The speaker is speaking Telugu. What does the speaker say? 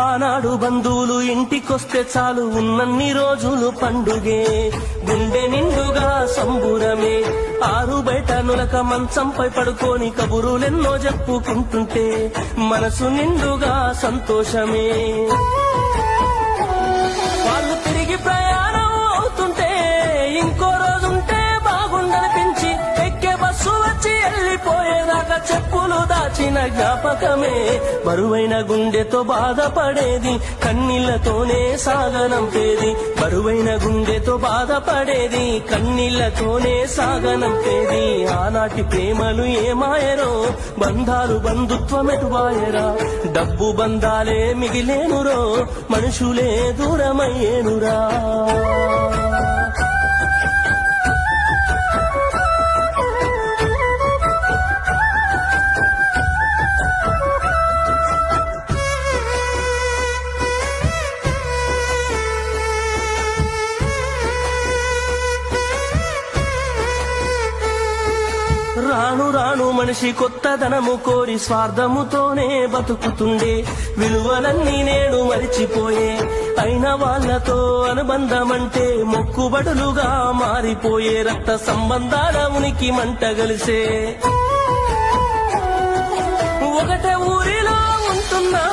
ఆనాడు బంధువులు ఇంటికొస్తే చాలు ఉన్నన్ని రోజులు పండుగే, గుండె నిండుగా సంబురమే. ఆరు బయట నులక మంచంపై పడుకొని కబురులెన్నో చెప్పుకుంటుంటే మనసు నిండుగా సంతోషమే. వాళ్ళు తిరిగి ప్రయాణం అవుతుంటే ఇంకో రోజుంటే బాగుండనిపించి ఎక్కే బస్సు వచ్చి వెళ్ళిపోయేదాకా చెప్పులు దాచిన జ్ఞాపకమే. బరువైన గుండెతో బాధపడేది కన్నీళ్లతోనే సాగనంపేది, బరువైన గుండెతో బాధపడేది కన్నీళ్లతోనే సాగనంపేది. ఆనాటి ప్రేమలు ఏమాయరో, బంధాలు బంధుత్వమెటువాయరా. డబ్బు బంధాలే మిగిలేనురో, మనుషులే దూరమయ్యేనురా. రాను రాను మనిషి కొత్తదనము కోరి స్వార్థముతోనే బతుకుతుండే, విలువలన్నీ నేడు మరిచిపోయే. అయిన వాళ్లతో అనుబంధమంటే మొక్కుబడులుగా మారిపోయే, రక్త సంబంధాల ఉనికి మంట గలిసే. ఒకటే ఊరిలో ఉంటున్నా